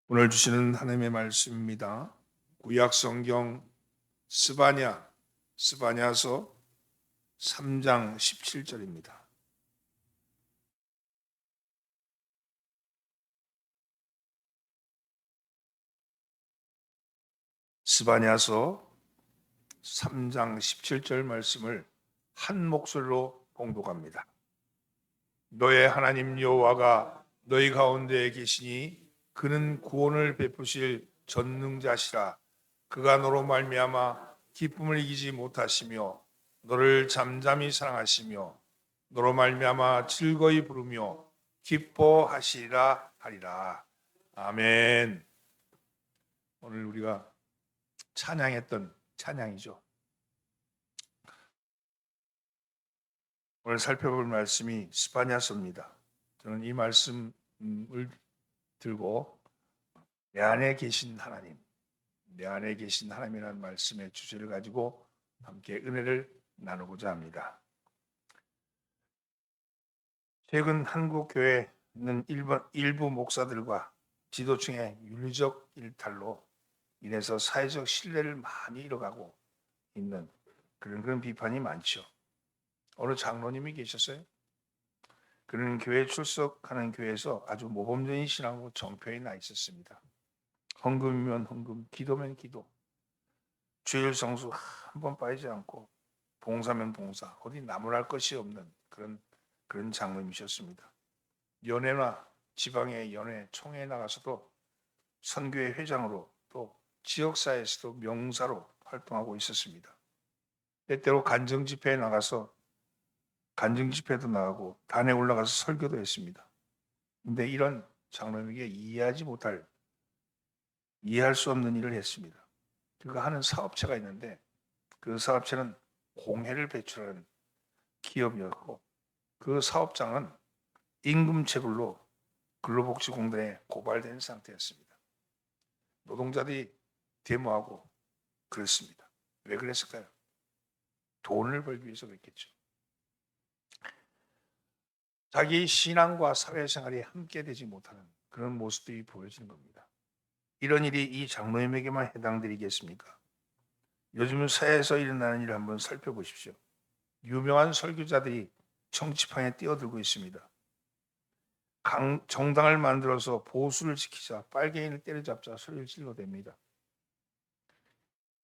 오늘 주시는 하나님의 말씀입니다. 구약 성경 스바냐서 3장 17절입니다. 스바냐서 3장 17절 말씀을 한 목소리로 봉독합니다. 너의 하나님 여호와가 너희 가운데에 계시니 그는 구원을 베푸실 전능자시라. 그가 너로 말미암아 기쁨을 이기지 못하시며 너를 잠잠히 사랑하시며 너로 말미암아 즐거이 부르며 기뻐하시리라 하리라. 아멘. 오늘 우리가 찬양했던 찬양이죠. 오늘 살펴볼 말씀이 스바냐서입니다. 저는 이 말씀을 들고 내 안에 계신 하나님, 내 안에 계신 하나님이라는 말씀의 주제를 가지고 함께 은혜를 나누고자 합니다. 최근 한국 교회는 일부 목사들과 지도층의 윤리적 일탈로 인해서 사회적 신뢰를 많이 잃어가고 있는 그런 비판이 많죠. 어느 장로님이 계셨어요. 그는 교회 출석하는 교회에서 아주 모범적인 신앙으로 정표에 나 있었습니다. 헌금이면 헌금, 기도면 기도, 주일 성수 한 번 빠지지 않고 봉사면 봉사, 어디 나무랄 것이 없는 그런 장로님이셨습니다. 연회나 지방의 연회, 총회에 나가서도 선교회 회장으로 또 지역사회에서도 명사로 활동하고 있었습니다. 때때로 간증 집회에 나가서 간증 집회도 나가고 단에 올라가서 설교도 했습니다. 근데 이런 장로님에게 이해할 수 없는 일을 했습니다. 그가 하는 사업체가 있는데 그 사업체는 공해를 배출하는 기업이었고 그 사업장은 임금체불로 근로복지공단에 고발된 상태였습니다. 노동자들이 데모하고 그랬습니다. 왜 그랬을까요? 돈을 벌기 위해서 그랬겠죠. 자기 신앙과 사회생활이 함께 되지 못하는 그런 모습들이 보여지는 겁니다. 이런 일이 이 장로님에게만 해당되겠습니까? 요즘 사회에서 일어나는 일을 한번 살펴보십시오. 유명한 설교자들이 정치판에 뛰어들고 있습니다. 정당을 만들어서 보수를 지키자, 빨갱이를 때려잡자 소리를 질러댑니다.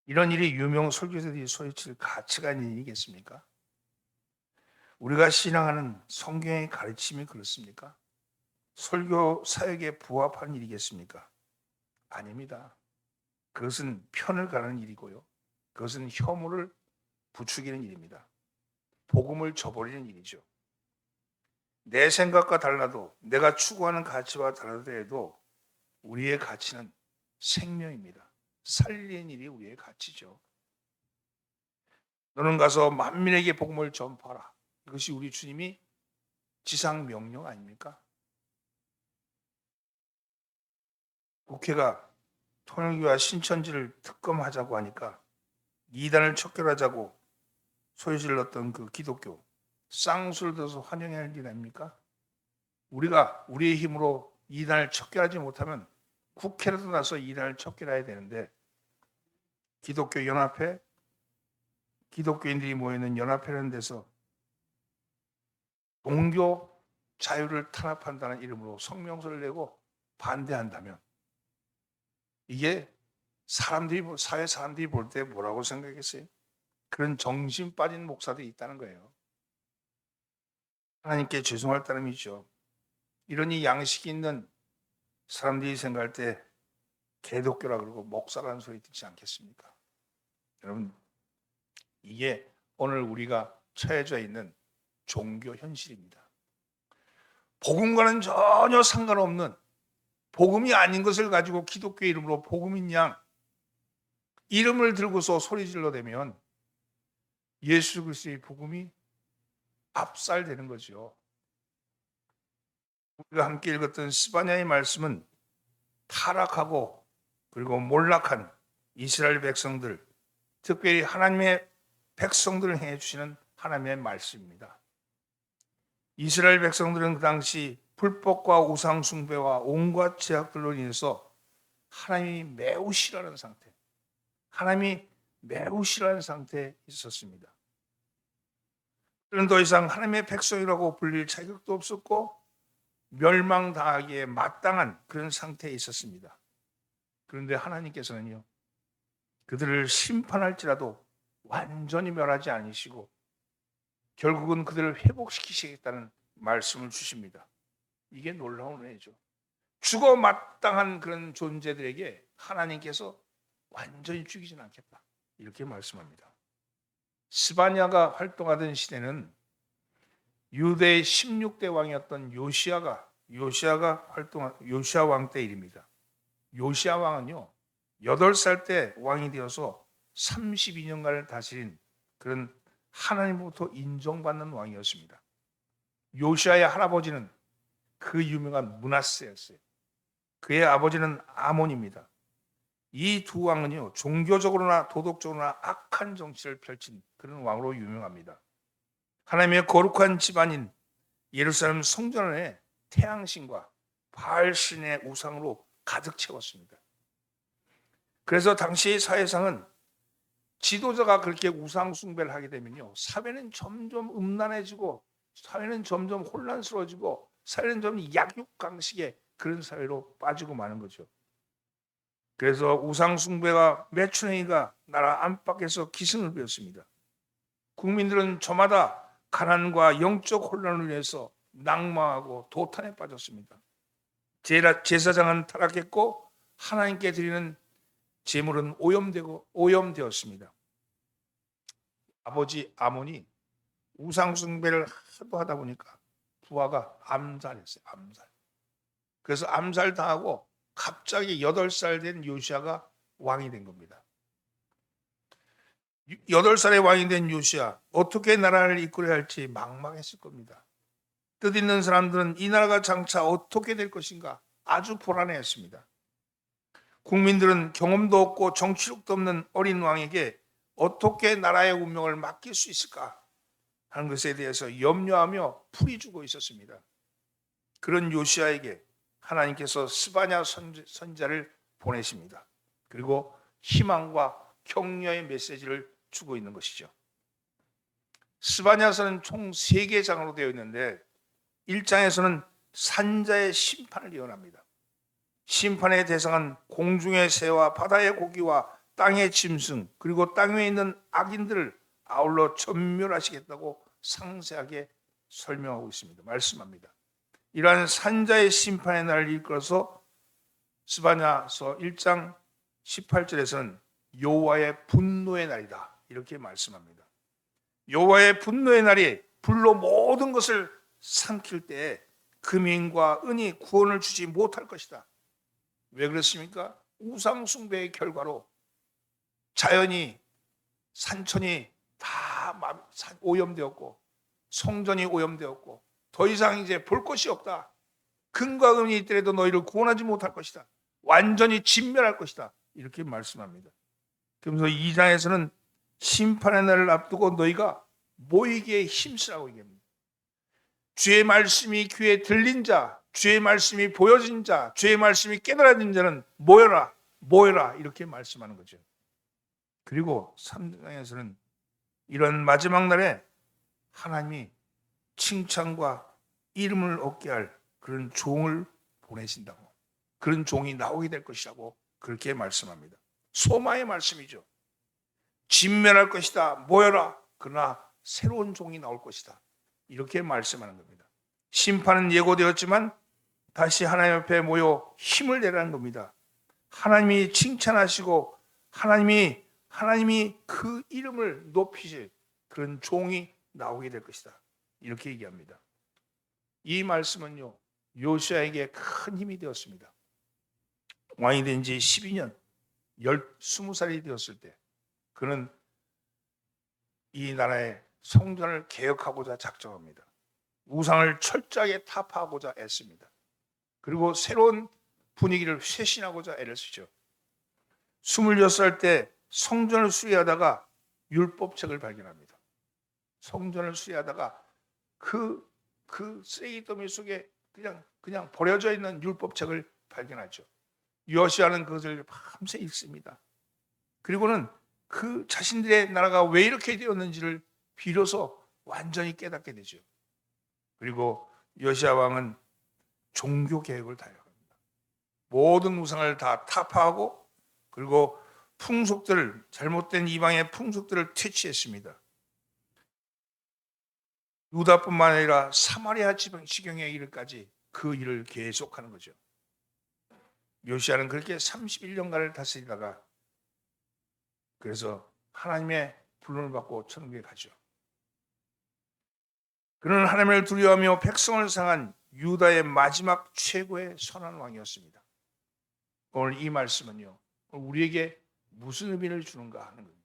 이런 일이 유명 설교자들이 소리칠 가치가 있는 일이겠습니까? 우리가 신앙하는 성경의 가르침이 그렇습니까? 설교 사역에 부합한 일이겠습니까? 아닙니다. 그것은 편을 가는 일이고요. 그것은 혐오를 부추기는 일입니다. 복음을 저버리는 일이죠. 내 생각과 달라도 내가 추구하는 가치와 다르더라도 우리의 가치는 생명입니다. 살리는 일이 우리의 가치죠. 너는 가서 만민에게 복음을 전파하라. 이것이 우리 주님이 지상 명령 아닙니까? 국회가 통일교와 신천지를 특검하자고 하니까 이단을 척결하자고 소리 질렀던 그 기독교 쌍수를 들어서 환영해야 할 일 아닙니까? 우리가 우리의 힘으로 이단을 척결하지 못하면 국회라도 나서 이단을 척결해야 되는데 기독교 연합회, 기독교인들이 모이는 연합회라는 데서 종교 자유를 탄압한다는 이름으로 성명서를 내고 반대한다면 이게 사회 사람들이 볼 때 뭐라고 생각했어요? 그런 정신 빠진 목사들이 있다는 거예요. 하나님께 죄송할 따름이죠. 이런 이 양식이 있는 사람들이 생각할 때 개독교라 그러고 목사라는 소리 듣지 않겠습니까? 여러분, 이게 오늘 우리가 처해져 있는 종교 현실입니다. 복음과는 전혀 상관없는 복음이 아닌 것을 가지고 기독교 이름으로 복음인 양 이름을 들고서 소리 질러대면 예수 그리스도의 복음이 압살되는 거죠. 우리가 함께 읽었던 스바냐의 말씀은 타락하고 그리고 몰락한 이스라엘 백성들, 특별히 하나님의 백성들을 향해 주시는 하나님의 말씀입니다. 이스라엘 백성들은 그 당시 불법과 우상 숭배와 온갖 제약들로 인해서 하나님이 매우 싫어하는 상태, 하나님이 매우 싫어하는 상태에 있었습니다. 그는 더 이상 하나님의 백성이라고 불릴 자격도 없었고 멸망당하기에 마땅한 그런 상태에 있었습니다. 그런데 하나님께서는요, 그들을 심판할지라도 완전히 멸하지 않으시고 결국은 그들을 회복시키시겠다는 말씀을 주십니다. 이게 놀라운 은혜죠. 죽어 마땅한 그런 존재들에게 하나님께서 완전히 죽이진 않겠다, 이렇게 말씀합니다. 스바냐가 활동하던 시대는 유대의 16대 왕이었던 요시아 왕 때 일입니다. 요시아 왕은요 8살 때 왕이 되어서 32년간을 다스린 그런 하나님으로부터 인정받는 왕이었습니다. 요시아의 할아버지는 그 유명한 므낫세였어요. 그의 아버지는 아몬입니다. 이 두 왕은요 종교적으로나 도덕적으로나 악한 정치를 펼친 그런 왕으로 유명합니다. 하나님의 거룩한 집안인 예루살렘 성전에 태양신과 바알신의 우상으로 가득 채웠습니다. 그래서 당시 사회상은 지도자가 그렇게 우상 숭배를 하게 되면요 사회는 점점 음란해지고 사회는 점점 혼란스러워지고 사회는 점점 약육강식의 그런 사회로 빠지고 마는 거죠. 그래서 우상 숭배와 매춘행위가 나라 안팎에서 기승을 부렸습니다. 국민들은 저마다 가난과 영적 혼란을 위해서 낙망하고 도탄에 빠졌습니다. 제사장은 타락했고 하나님께 드리는 제물은 오염되었습니다. 아버지 아몬이 우상 숭배를 하도 하다 보니까 부하가 암살했어요. 그래서 암살당하고 갑자기 8살 된 요시아가 왕이 된 겁니다. 8살의 왕이 된 요시아, 어떻게 나라를 이끌어야 할지 막막했을 겁니다. 뜻있는 사람들은 이 나라가 장차 어떻게 될 것인가 아주 불안해했습니다. 국민들은 경험도 없고 정치력도 없는 어린 왕에게 어떻게 나라의 운명을 맡길 수 있을까 하는 것에 대해서 염려하며 풀이 주고 있었습니다. 그런 요시아에게 하나님께서 스바냐 선지자를 보내십니다. 그리고 희망과 격려의 메시지를 주고 있는 것이죠. 스바냐서는 총 3개 장으로 되어 있는데 1장에서는 산자의 심판을 예언합니다. 심판의 대상은 공중의 새와 바다의 고기와 땅의 짐승 그리고 땅 위에 있는 악인들을 아울러 전멸하시겠다고 상세하게 설명하고 있습니다. 말씀합니다. 이러한 산자의 심판의 날을 이끌어서 스바냐서 1장 18절에서는 여호와의 분노의 날이다 이렇게 말씀합니다. 여호와의 분노의 날이 불로 모든 것을 삼킬 때에 금인과 은이 구원을 주지 못할 것이다. 왜 그렇습니까? 우상 숭배의 결과로 자연이 산천이 다 오염되었고 성전이 오염되었고 더 이상 이제 볼 것이 없다. 금과 은이 있더라도 너희를 구원하지 못할 것이다. 완전히 진멸할 것이다. 이렇게 말씀합니다. 그러면서 2장에서는 심판의 날을 앞두고 너희가 모이기에 힘쓰라고 얘기합니다. 주의 말씀이 귀에 들린 자, 주의 말씀이 보여진 자, 주의 말씀이 깨달아진 자는 모여라 이렇게 말씀하는 거죠. 그리고 3장에서는 이런 마지막 날에 하나님이 칭찬과 이름을 얻게 할 그런 종을 보내신다고, 그런 종이 나오게 될 것이라고 그렇게 말씀합니다. 소마의 말씀이죠. 진멸할 것이다, 모여라. 그러나 새로운 종이 나올 것이다. 이렇게 말씀하는 겁니다. 심판은 예고되었지만 다시 하나님 앞에 모여 힘을 내라는 겁니다. 하나님이 칭찬하시고 하나님이 그 이름을 높이실 그런 종이 나오게 될 것이다. 이렇게 얘기합니다. 이 말씀은요 요시아에게 큰 힘이 되었습니다. 왕이 된 지 12년 20살이 되었을 때 그는 이 나라의 성전을 개혁하고자 작정합니다. 우상을 철저하게 타파하고자 애씁니다. 그리고 새로운 분위기를 쇄신하고자 애를 쓰죠. 26살 때 성전을 수리하다가 율법책을 발견합니다. 성전을 수리하다가 그 쓰레기더미 속에 그냥 버려져 있는 율법책을 발견하죠. 여호시아는 그것을 밤새 읽습니다. 그리고는 그 자신들의 나라가 왜 이렇게 되었는지를 비로소 완전히 깨닫게 되죠. 그리고 여호시아 왕은 종교 개혁을 달려갑니다. 모든 우상을 다 타파하고 그리고 풍속들을, 잘못된 이방의 풍속들을 퇴치했습니다. 유다뿐만 아니라 사마리아 지경에 이르기까지 그 일을 계속하는 거죠. 요시아는 그렇게 31년간을 다스리다가 그래서 하나님의 불론을 받고 천국에 가죠. 그는 하나님을 두려워하며 백성을 상한 유다의 마지막 최고의 선한 왕이었습니다. 오늘 이 말씀은요, 우리에게 무슨 의미를 주는가 하는 겁니다.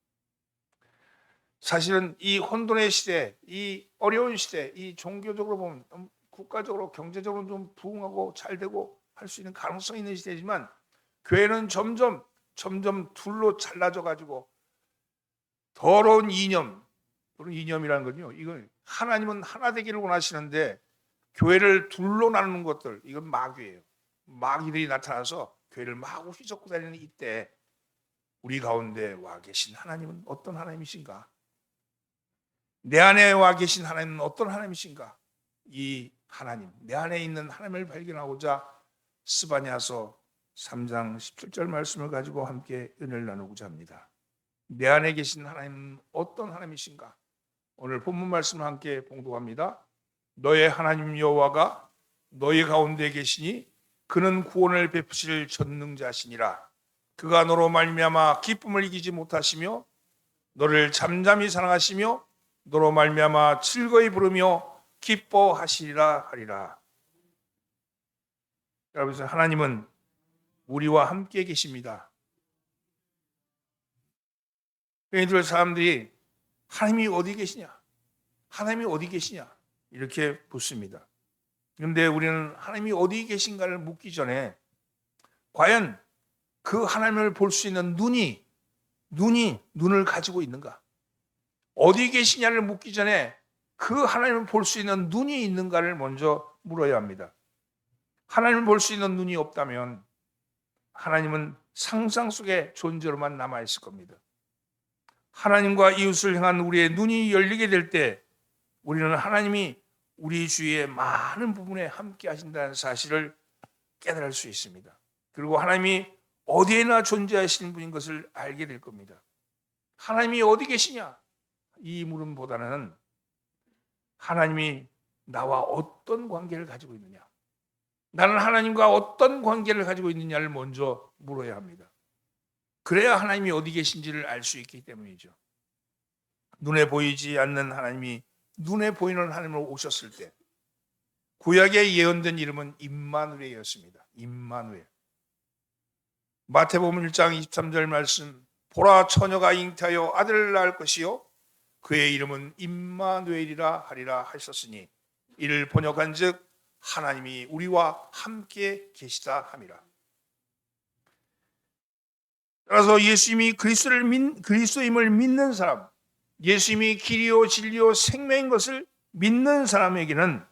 사실은 이 혼돈의 시대, 이 어려운 시대, 이 종교적으로 보면 국가적으로 경제적으로 좀 부흥하고 잘 되고 할 수 있는 가능성이 있는 시대지만 교회는 점점 둘로 잘라져 가지고 더러운 이념, 이념이라는 건요, 이건 하나님은 하나 되기를 원하시는데 교회를 둘로 나누는 것들, 이건 마귀예요. 마귀들이 나타나서 교회를 마구 휘젓고 다니는 이때 우리 가운데 와 계신 하나님은 어떤 하나님이신가? 내 안에 와 계신 하나님은 어떤 하나님이신가? 이 하나님, 내 안에 있는 하나님을 발견하고자 스바냐서 3장 17절 말씀을 가지고 함께 은혜를 나누고자 합니다. 내 안에 계신 하나님은 어떤 하나님이신가? 오늘 본문 말씀을 함께 봉독합니다. 너의 하나님 여호와가 너희 가운데 계시니 그는 구원을 베푸실 전능자시니라. 그가 너로 말미암아 기쁨을 이기지 못하시며 너를 잠잠히 사랑하시며 너로 말미암아 즐거이 부르며 기뻐하시리라 하리라. 여러분, 하나님은 우리와 함께 계십니다. 그러니까 사람들이 하나님이 어디 계시냐? 하나님이 어디 계시냐? 이렇게 묻습니다. 그런데 우리는 하나님이 어디 계신가를 묻기 전에 과연 그 하나님을 볼 수 있는 눈을 가지고 있는가? 어디 계시냐를 묻기 전에 그 하나님을 볼 수 있는 눈이 있는가를 먼저 물어야 합니다. 하나님을 볼 수 있는 눈이 없다면 하나님은 상상 속의 존재로만 남아있을 겁니다. 하나님과 이웃을 향한 우리의 눈이 열리게 될 때 우리는 하나님이 우리 주위의 많은 부분에 함께 하신다는 사실을 깨달을 수 있습니다. 그리고 하나님이 어디에나 존재하시는 분인 것을 알게 될 겁니다. 하나님이 어디 계시냐? 이 물음보다는 하나님이 나와 어떤 관계를 가지고 있느냐? 나는 하나님과 어떤 관계를 가지고 있느냐를 먼저 물어야 합니다. 그래야 하나님이 어디 계신지를 알 수 있기 때문이죠. 눈에 보이지 않는 하나님이 눈에 보이는 하나님으로 오셨을 때 구약에 예언된 이름은 임마누엘이었습니다. 임마누엘. 마태복음 1장 23절 말씀, 보라 처녀가 잉태하여 아들을 낳을 것이요 그의 이름은 임마누엘이라 하리라 하셨으니 이를 번역한즉 하나님이 우리와 함께 계시다 함이라. 따라서 예수님이 그리스도임을 믿는 사람, 예수님이 길이요 진리요 생명인 것을 믿는 사람에게는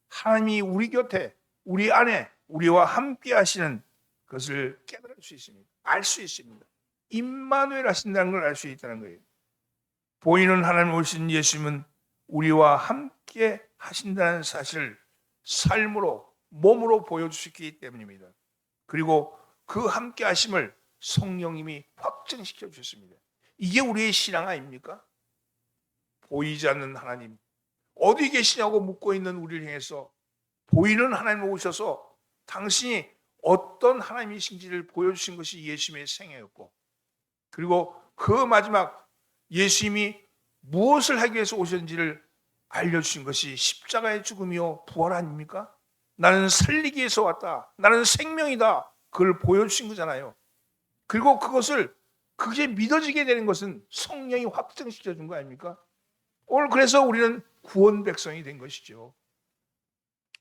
하나님이 우리 곁에, 우리 안에 우리와 함께 하시는 것을 깨달을 수 있습니다. 알 수 있습니다. 임마누엘 하신다는 걸 알 수 있다는 거예요. 보이는 하나님 오신 예수님은 우리와 함께 하신다는 사실을 삶으로, 몸으로 보여주셨기 때문입니다. 그리고 그 함께 하심을 성령님이 확증시켜 주셨습니다. 이게 우리의 신앙 아닙니까? 보이지 않는 하나님, 어디 계시냐고 묻고 있는 우리를 향해서 보이는 하나님을 오셔서 당신이 어떤 하나님이신지를 보여주신 것이 예수님의 생애였고, 그리고 그 마지막 예수님이 무엇을 하기 위해서 오셨는지를 알려주신 것이 십자가의 죽음이요 부활 아닙니까? 나는 살리기 위해서 왔다, 나는 생명이다, 그걸 보여주신 거잖아요. 그리고 그게 믿어지게 되는 것은 성령이 확증시켜 준 거 아닙니까? 오늘 그래서 우리는 구원 백성이 된 것이죠.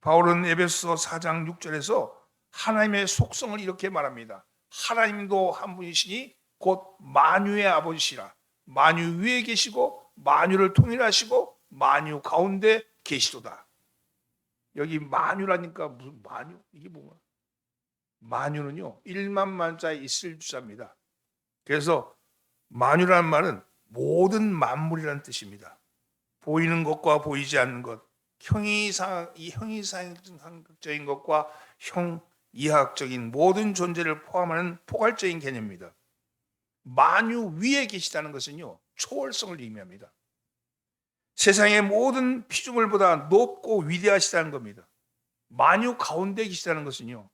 바울은 에베소서 4장 6절에서 하나님의 속성을 이렇게 말합니다. 하나님도 한 분이시니 곧 만유의 아버지시라. 만유 위에 계시고 만유를 통일하시고 만유 가운데 계시도다. 여기 만유라니까 무슨 만유? 이게 뭐야? 만유는요 1만 만자에 있을 주자입니다. 그래서 만유라는 말은 모든 만물이라는 뜻입니다. 보이는 것과 보이지 않는 것, 형이상학적인 것과 형이하학적인 모든 존재를 포함하는 포괄적인 개념입니다. 만유 위에 계시다는 것은요 초월성을 의미합니다. 세상의 모든 피조물보다 높고 위대하시다는 겁니다. 만유 가운데 계시다는 것은요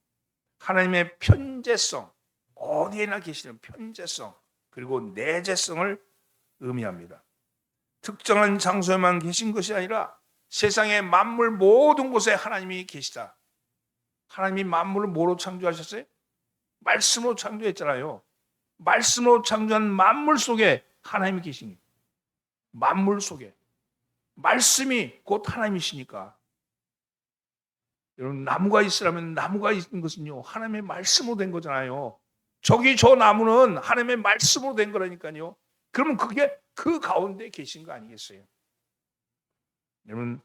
하나님의 편재성, 어디에나 계시는 편재성, 그리고 내재성을 의미합니다. 특정한 장소에만 계신 것이 아니라 세상의 만물 모든 곳에 하나님이 계시다. 하나님이 만물을 뭐로 창조하셨어요? 말씀으로 창조했잖아요. 말씀으로 창조한 만물 속에 하나님이 계신 거예요. 만물 속에. 말씀이 곧 하나님이시니까. 여러분, 나무가 있으라면 나무가 있는 것은요 하나님의 말씀으로 된 거잖아요. 저기 저 나무는 하나님의 말씀으로 된 거라니까요. 그러면 그게 그 가운데 계신 거 아니겠어요? 여러분,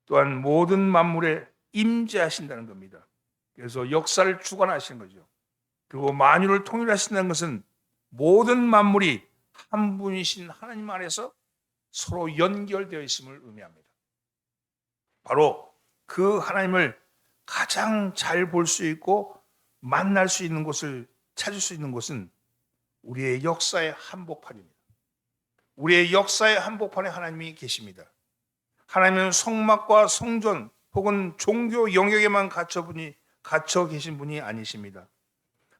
또한 모든 만물에 임재하신다는 겁니다. 그래서 역사를 주관하시는 거죠. 그리고 만유를 통일하신다는 것은 모든 만물이 한 분이신 하나님 안에서 서로 연결되어 있음을 의미합니다. 바로 그 하나님을 가장 잘 볼 수 있고 만날 수 있는 곳을 찾을 수 있는 곳은 우리의 역사의 한복판입니다. 우리의 역사의 한복판에 하나님이 계십니다. 하나님은 성막과 성전 혹은 종교 영역에만 갇혀 계신 분이 아니십니다.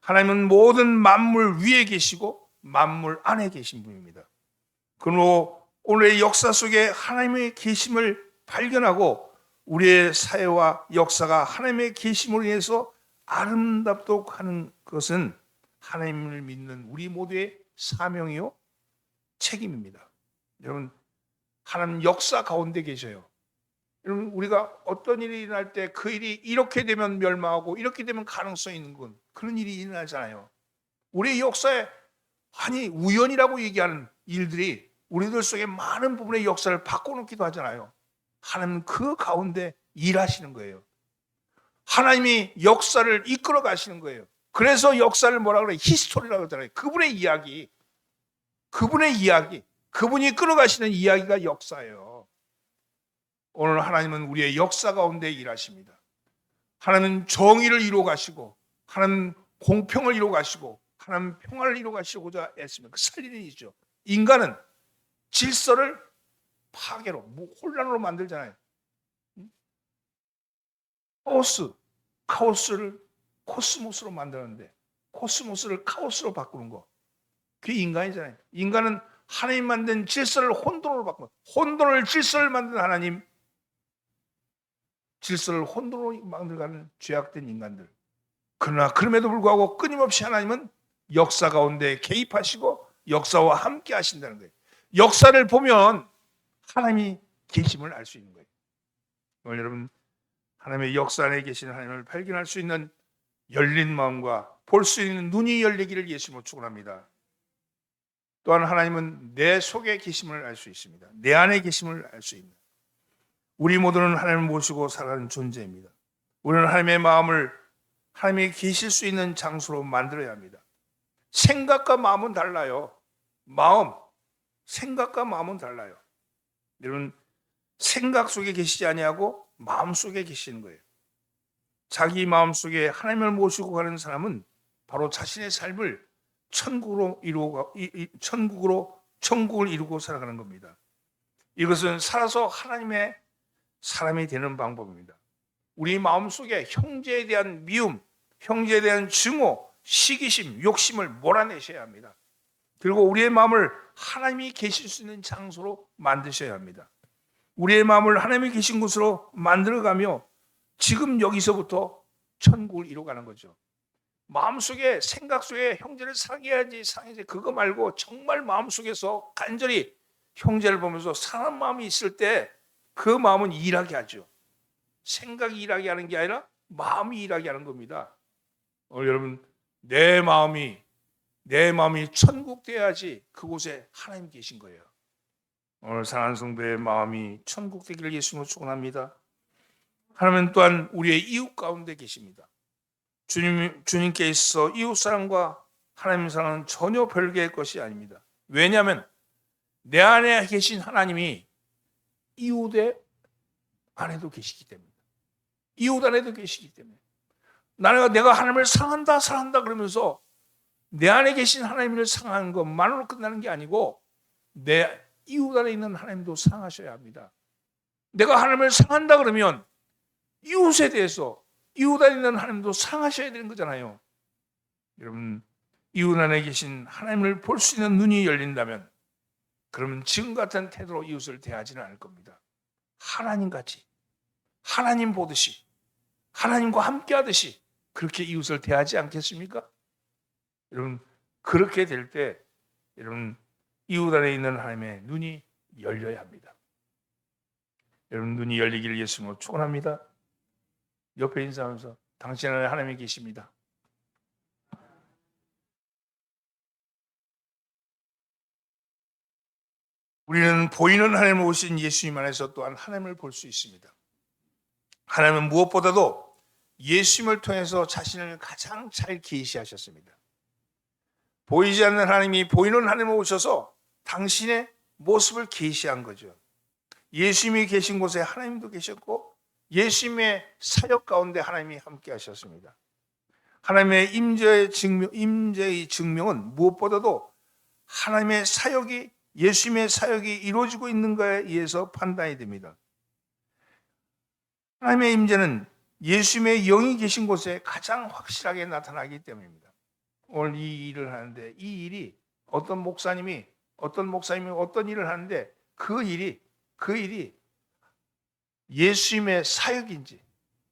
하나님은 모든 만물 위에 계시고 만물 안에 계신 분입니다. 그러므로 오늘의 역사 속에 하나님의 계심을 발견하고 우리의 사회와 역사가 하나님의 계심으로 인해서 아름답도록 하는 것은 하나님을 믿는 우리 모두의 사명이요 책임입니다. 여러분, 하나님 역사 가운데 계셔요. 여러분, 우리가 어떤 일이 일어날 때 그 일이 이렇게 되면 멸망하고 이렇게 되면 가능성이 있는 건 그런 일이 일어나잖아요. 우리 역사에 우연이라고 얘기하는 일들이 우리들 속에 많은 부분의 역사를 바꿔놓기도 하잖아요. 하나님은 그 가운데 일하시는 거예요. 하나님이 역사를 이끌어 가시는 거예요. 그래서 역사를 뭐라 그래요? 히스토리라고 하잖아요. 그분의 이야기, 그분이 끌어가시는 이야기가 역사예요. 오늘 하나님은 우리의 역사 가운데 일하십니다. 하나님은 정의를 이루어 가시고, 하나님은 공평을 이루어 가시고, 하나님은 평화를 이루어 가시고자 했습니다. 그 살리는이죠. 인간은 질서를 파괴로, 혼란으로 만들잖아요. 카오스를 코스모스로 만드는데 코스모스를 카오스로 바꾸는 거, 그게 인간이잖아요. 인간은 하나님 만든 질서를 혼돈으로 바꾸는, 혼돈을 질서를 만든 하나님, 질서를 혼돈으로 만들어가는 죄악된 인간들. 그러나 그럼에도 불구하고 끊임없이 하나님은 역사 가운데 개입하시고 역사와 함께 하신다는 거예요. 역사를 보면 하나님이 계심을 알 수 있는 거예요. 오늘 여러분, 하나님의 역사 안에 계신 하나님을 발견할 수 있는 열린 마음과 볼 수 있는 눈이 열리기를 예수님으로 축원합니다. 또한 하나님은 내 속에 계심을 알 수 있습니다. 내 안에 계심을 알 수 있는, 우리 모두는 하나님을 모시고 살아가는 존재입니다. 우리는 하나님의 마음을 하나님이 계실 수 있는 장소로 만들어야 합니다. 생각과 마음은 달라요. 생각과 마음은 달라요. 여러분, 생각 속에 계시지 아니하고 마음 속에 계시는 거예요. 자기 마음 속에 하나님을 모시고 가는 사람은 바로 자신의 삶을 천국을 이루고 살아가는 겁니다. 이것은 살아서 하나님의 사람이 되는 방법입니다. 우리 마음 속에 형제에 대한 미움, 형제에 대한 증오, 시기심, 욕심을 몰아내셔야 합니다. 그리고 우리의 마음을 하나님이 계실 수 있는 장소로 만드셔야 합니다. 우리의 마음을 하나님이 계신 곳으로 만들어가며 지금 여기서부터 천국을 이루어가는 거죠. 마음속에, 생각 속에 형제를 사랑해야지 그거 말고 정말 마음속에서 간절히 형제를 보면서 사랑하는 마음이 있을 때 그 마음은 일하게 하죠. 생각이 일하게 하는 게 아니라 마음이 일하게 하는 겁니다. 여러분, 내 마음이 천국 돼야지 그곳에 하나님 계신 거예요. 오늘 사랑하는 성도의 마음이 천국 되기를 예수님으로 축원합니다. 하나님은 또한 우리의 이웃 가운데 계십니다. 주님께 있어 이웃 사랑과 하나님 사랑은 전혀 별개의 것이 아닙니다. 왜냐하면 내 안에 계신 하나님이 이웃의 안에도 계시기 때문에, 이웃 안에도 계시기 때문에, 내가 하나님을 사랑한다 그러면서 내 안에 계신 하나님을 사랑하는 것만으로 끝나는 게 아니고 내 이웃 안에 있는 하나님도 사랑하셔야 합니다. 내가 하나님을 사랑한다 그러면 이웃에 대해서 이웃 안에 있는 하나님도 사랑하셔야 되는 거잖아요. 여러분, 이웃 안에 계신 하나님을 볼 수 있는 눈이 열린다면 그러면 지금 같은 태도로 이웃을 대하지는 않을 겁니다. 하나님같이, 하나님 보듯이, 하나님과 함께 하듯이 그렇게 이웃을 대하지 않겠습니까? 여러분, 그렇게 될 때 여러분 이웃 안에 있는 하나님의 눈이 열려야 합니다. 여러분, 눈이 열리기를 예수님으로 축원합니다. 옆에 인사하면서 당신 안에 하나님이 계십니다. 우리는 보이는 하나님을 오신 예수님 안에서 또한 하나님을 볼 수 있습니다. 하나님은 무엇보다도 예수님을 통해서 자신을 가장 잘 계시하셨습니다. 보이지 않는 하나님이 보이는 하나님을 오셔서 당신의 모습을 계시한 거죠. 예수님이 계신 곳에 하나님도 계셨고 예수님의 사역 가운데 하나님이 함께 하셨습니다. 하나님의 임재의 증명은 무엇보다도 하나님의 사역이, 예수님의 사역이 이루어지고 있는 것에 의해서 판단이 됩니다. 하나님의 임재는 예수님의 영이 계신 곳에 가장 확실하게 나타나기 때문입니다. 오늘 이 일을 하는데 이 일이 어떤 목사님이 어떤 일을 하는데 그 일이 예수님의 사역인지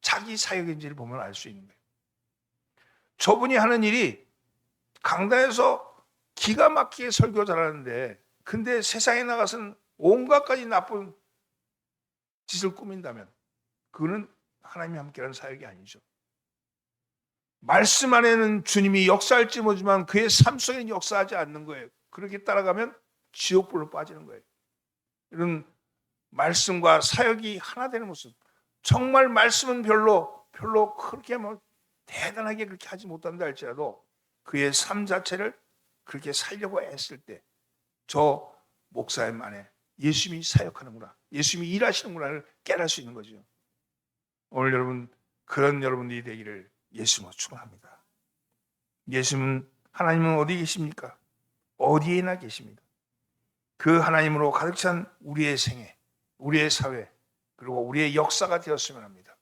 자기 사역인지를 보면 알 수 있는 거예요. 저분이 하는 일이 강단에서 기가 막히게 설교 잘하는데 근데 세상에 나가서는 온갖 가지 나쁜 짓을 꾸민다면 그거는 하나님이 함께하는 사역이 아니죠. 말씀 안에는 주님이 역사할지 모르지만 그의 삶 속에는 역사하지 않는 거예요. 그렇게 따라가면 지옥불로 빠지는 거예요. 이런 말씀과 사역이 하나 되는 모습. 정말 말씀은 별로 그렇게 대단하게 그렇게 하지 못한다 할지라도 그의 삶 자체를 그렇게 살려고 했을 때 저 목사님 안에 예수님이 사역하는구나, 예수님이 일하시는구나를 깨달을 수 있는 거죠. 오늘 여러분, 그런 여러분들이 되기를 예수님으로 축원합니다. 예수님은, 하나님은 어디 계십니까? 어디에나 계십니다. 그 하나님으로 가득 찬 우리의 생애, 우리의 사회, 그리고 우리의 역사가 되었으면 합니다.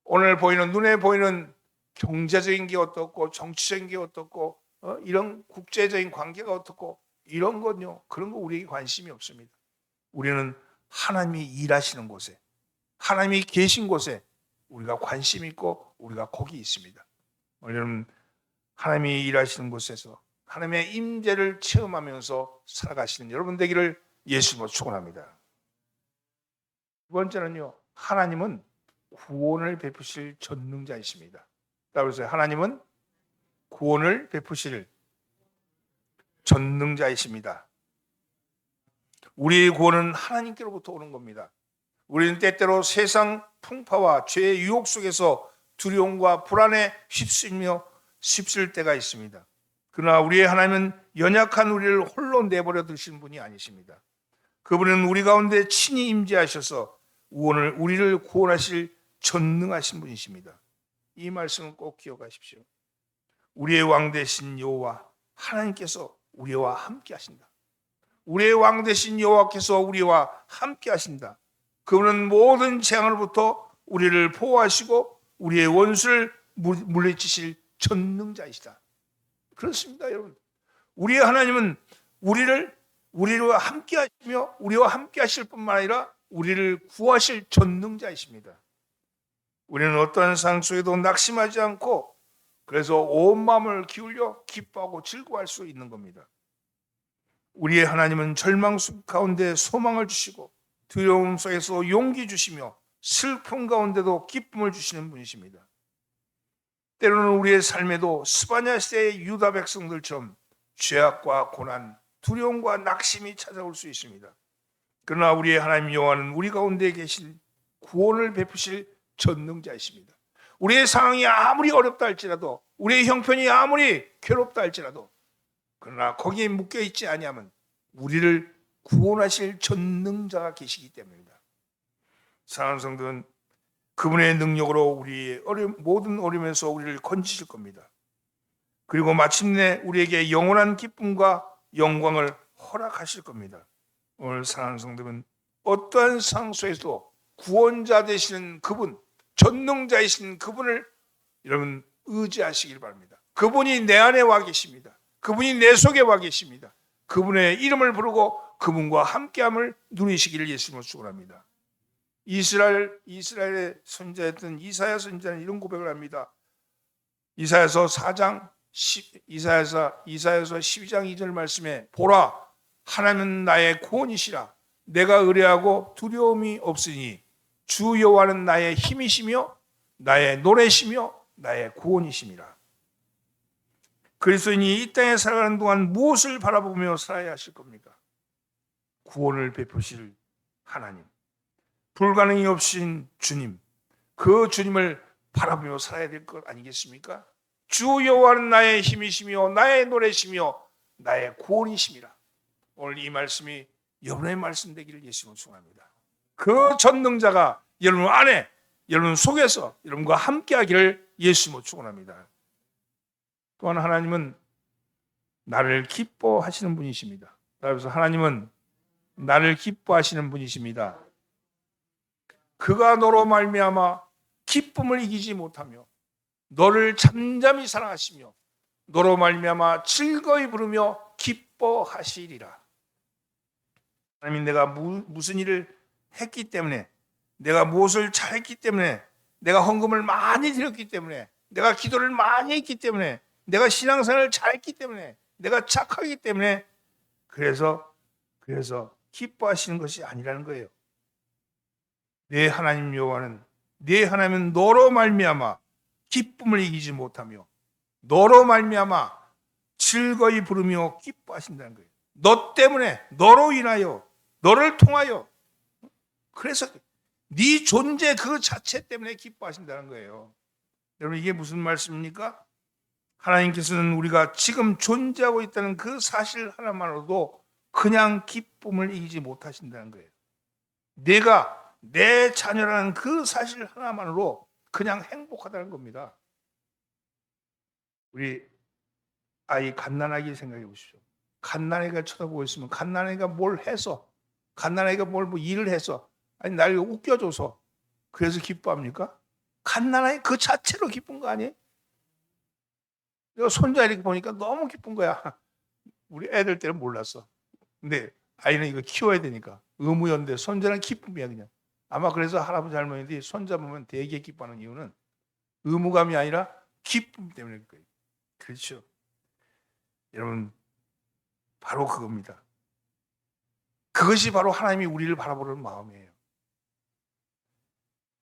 오늘 눈에 보이는 경제적인 게 어떻고 정치적인 게 어떻고 이런 국제적인 관계가 어떻고 이런 건요, 그런 거 우리에게 관심이 없습니다. 우리는 하나님이 일하시는 곳에, 하나님이 계신 곳에 우리가 관심 있고 우리가 거기 있습니다. 여러분, 하나님이 일하시는 곳에서 하나님의 임재를 체험하면서 살아가시는 여러분 되기를 예수님으로 축원합니다. 두 번째는요, 하나님은 구원을 베푸실 전능자이십니다. 따라서 하나님은 구원을 베푸실 전능자이십니다. 우리의 구원은 하나님께로부터 오는 겁니다. 우리는 때때로 세상 풍파와 죄의 유혹 속에서 두려움과 불안에 휩쓸 때가 있습니다. 그러나 우리의 하나님은 연약한 우리를 홀로 내버려 두신 분이 아니십니다. 그분은 우리 가운데 친히 임재하셔서 우리를 구원하실 전능하신 분이십니다. 이 말씀을 꼭 기억하십시오. 우리의 왕 되신 여호와 하나님께서 우리와 함께 하신다. 우리의 왕 되신 여호와께서 우리와 함께 하신다. 그분은 모든 재앙으로부터 우리를 보호하시고 우리의 원수를 물리치실 전능자이시다. 그렇습니다, 여러분. 우리의 하나님은 우리와 함께 하시며 우리와 함께 하실 뿐만 아니라 우리를 구하실 전능자이십니다. 우리는 어떠한 상황 속에도 낙심하지 않고 그래서 온 마음을 기울여 기뻐하고 즐거워할 수 있는 겁니다. 우리의 하나님은 절망 가운데 소망을 주시고 두려움 속에서 용기 주시며 슬픔 가운데도 기쁨을 주시는 분이십니다. 때로는 우리의 삶에도 스바냐 시대의 유다 백성들처럼 죄악과 고난, 두려움과 낙심이 찾아올 수 있습니다. 그러나 우리의 하나님 여호와는 우리 가운데 계신 구원을 베푸실 전능자이십니다. 우리의 상황이 아무리 어렵다 할지라도, 우리의 형편이 아무리 괴롭다 할지라도, 그러나 거기에 묶여 있지 아니하면 우리를 구원하실 전능자가 계시기 때문입니다. 사랑하는 성도는 그분의 능력으로 우리의 모든 어려움에서 우리를 건지실 겁니다. 그리고 마침내 우리에게 영원한 기쁨과 영광을 허락하실 겁니다. 오늘 사랑하는 성도는 어떠한 상황 속에서도 구원자 되시는 그분, 전능자이신 그분을 여러분 의지하시길 바랍니다. 그분이 내 안에 와 계십니다. 그분이 내 속에 와 계십니다. 그분의 이름을 부르고 그분과 함께함을 누리시기를 예수님으로 축원합니다. 이스라엘의 선지자였던 이사야 선지자는 이런 고백을 합니다. 이사야서 12장 2절 말씀에 보라, 하나님은 나의 구원이시라. 내가 의뢰하고 두려움이 없으니 주 여호와는 나의 힘이시며 나의 노래시며 나의 구원이심이라. 그리스도인이 이 땅에 살아가는 동안 무엇을 바라보며 살아야 하실 겁니까? 구원을 베푸실 하나님, 불가능이 없인 주님, 그 주님을 바라보며 살아야 될 것 아니겠습니까? 주 여호와는 나의 힘이시며 나의 노래시며 나의 구원이심이라. 오늘 이 말씀이 여러분의 말씀 되기를 예수님으로 축원합니다. 그 전능자가 여러분 안에, 여러분 속에서 여러분과 함께하기를 예수님으로 축원합니다. 또한 하나님은 나를 기뻐하시는 분이십니다. 그래서 하나님은 나를 기뻐하시는 분이십니다. 그가 너로 말미암아 기쁨을 이기지 못하며 너를 잠잠히 사랑하시며 너로 말미암아 즐거이 부르며 기뻐하시리라. 하나님, 내가 무슨 일을 했기 때문에, 내가 무엇을 잘했기 때문에, 내가 헌금을 많이 드렸기 때문에, 내가 기도를 많이 했기 때문에, 내가 신앙생활을 잘했기 때문에, 내가 착하기 때문에 그래서 기뻐하시는 것이 아니라는 거예요. 내 하나님 여호와는, 내 하나님은 너로 말미암아 기쁨을 이기지 못하며 너로 말미암아 즐거이 부르며 기뻐하신다는 거예요. 너 때문에, 너로 인하여, 너를 통하여, 그래서 네 존재 그 자체 때문에 기뻐하신다는 거예요. 여러분, 이게 무슨 말씀입니까? 하나님께서는 우리가 지금 존재하고 있다는 그 사실 하나만으로도 그냥 기쁨을 이기지 못하신다는 거예요. 내가 내 자녀라는 그 사실 하나만으로 그냥 행복하다는 겁니다. 우리 아이 갓난아기 생각해 보십시오. 갓난아기가 쳐다보고 있으면 갓난아기가 뭘 해서, 갓난아기가 뭘 일을 해서, 아니 날 웃겨줘서 그래서 기뻐합니까? 갓난아기 그 자체로 기쁜 거 아니에요? 내가 손자 이렇게 보니까 너무 기쁜 거야. 우리 애들 때는 몰랐어. 근데 아이는 이거 키워야 되니까 의무였는데 손자는 기쁨이야 그냥. 아마 그래서 할아버지 할머니들이 손자 보면 되게 기뻐하는 이유는 의무감이 아니라 기쁨 때문일 거예요. 그렇죠. 여러분, 바로 그겁니다. 그것이 바로 하나님이 우리를 바라보는 마음이에요.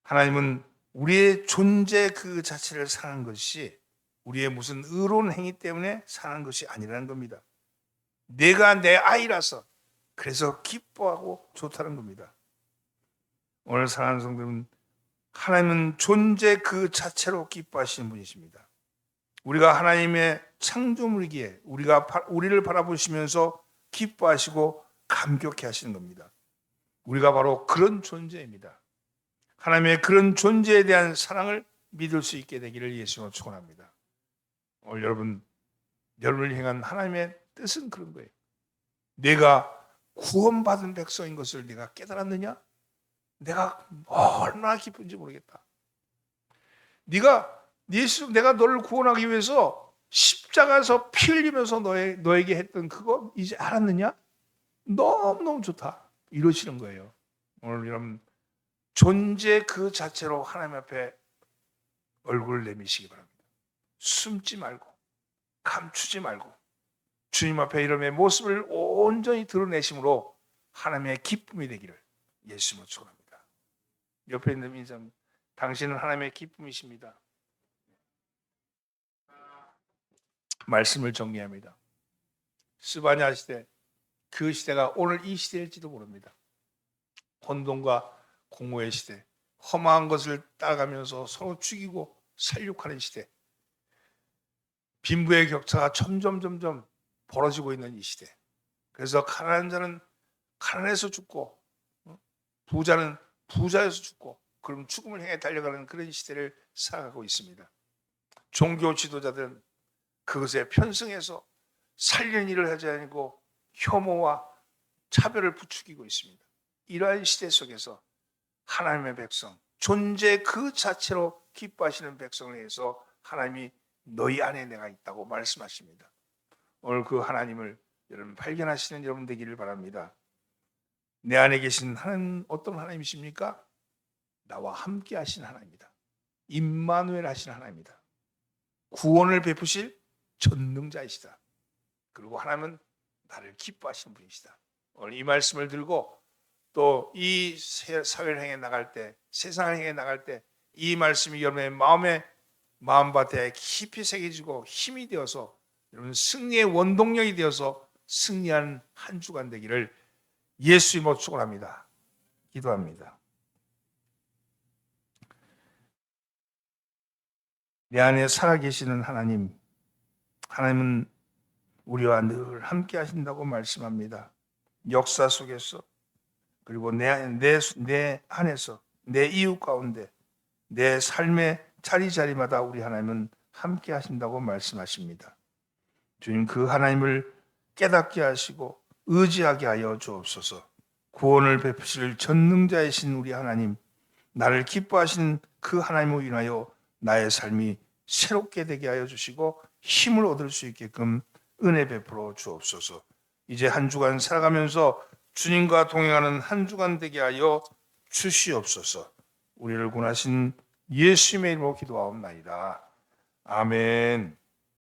하나님은 우리의 존재 그 자체를 사는 것이 우리의 무슨 의로운 행위 때문에 사는 것이 아니라는 겁니다. 내가 내 아이라서 그래서 기뻐하고 좋다는 겁니다. 오늘 사랑하는 성도는 하나님은 존재 그 자체로 기뻐하시는 분이십니다. 우리가 하나님의 창조물이기에 우리를 바라보시면서 기뻐하시고 감격해 하시는 겁니다. 우리가 바로 그런 존재입니다. 하나님의 그런 존재에 대한 사랑을 믿을 수 있게 되기를 예수님으로 축원합니다. 오늘 여러분을 향한 하나님의 뜻은 그런 거예요. 내가 구원받은 백성인 것을 내가 깨달았느냐? 내가 얼마나 기쁜지 모르겠다. 내가 너를 구원하기 위해서 십자가에서 피 흘리면서 너에게 했던 그거 이제 알았느냐? 너무너무 좋다. 이러시는 거예요. 오늘 여러분, 존재 그 자체로 하나님 앞에 얼굴을 내미시기 바랍니다. 숨지 말고 감추지 말고 주님 앞에 이름의 모습을 온전히 드러내심으로 하나님의 기쁨이 되기를 예수님으로 축원합니다. 옆에 있는 인상, 당신은 하나님의 기쁨이십니다. 말씀을 정리합니다. 스바냐 시대, 그 시대가 오늘 이 시대일지도 모릅니다. 혼돈과 공허의 시대, 험한 것을 따라가면서 서로 죽이고 살육하는 시대, 빈부의 격차가 점점 벌어지고 있는 이 시대. 그래서 가난한 자는 가난해서 죽고 부자는 부자여서 죽고, 그럼 죽음을 향해 달려가는 그런 시대를 살아가고 있습니다. 종교 지도자들은 그것에 편승해서 살리는 일을 하지 않고 혐오와 차별을 부추기고 있습니다. 이러한 시대 속에서 하나님의 백성, 존재 그 자체로 기뻐하시는 백성을 위해서 하나님이 너희 안에 내가 있다고 말씀하십니다. 오늘 그 하나님을 여러분 발견하시는 여러분 되기를 바랍니다. 내 안에 계신 하나님 어떤 하나님이십니까? 나와 함께 하신 하나님이다. 임마누엘 하신 하나님이다. 구원을 베푸실 전능자이시다. 그리고 하나님은 나를 기뻐하시는 분이시다. 오늘 이 말씀을 들고 또 이 사회를 향해 나갈 때, 세상을 향해 나갈 때 이 말씀이 여러분의 마음밭에 깊이 새겨지고 힘이 되어서 여러분 승리의 원동력이 되어서 승리한 한 주간 되기를 예수님으로 축원합니다. 기도합니다. 내 안에 살아계시는 하나님은 우리와 늘 함께 하신다고 말씀합니다. 역사 속에서, 그리고 내 안에서, 내 이웃 가운데, 내 삶의 자리마다 우리 하나님은 함께 하신다고 말씀하십니다. 주님, 그 하나님을 깨닫게 하시고 의지하게 하여 주옵소서. 구원을 베푸실 전능자이신 우리 하나님, 나를 기뻐하신 그 하나님을 인하여 나의 삶이 새롭게 되게 하여 주시고 힘을 얻을 수 있게끔 은혜 베풀어 주옵소서. 이제 한 주간 살아가면서 주님과 동행하는 한 주간 되게 하여 주시옵소서. 우리를 구원하신 예수님의 이름으로 기도하옵나이다. 아멘.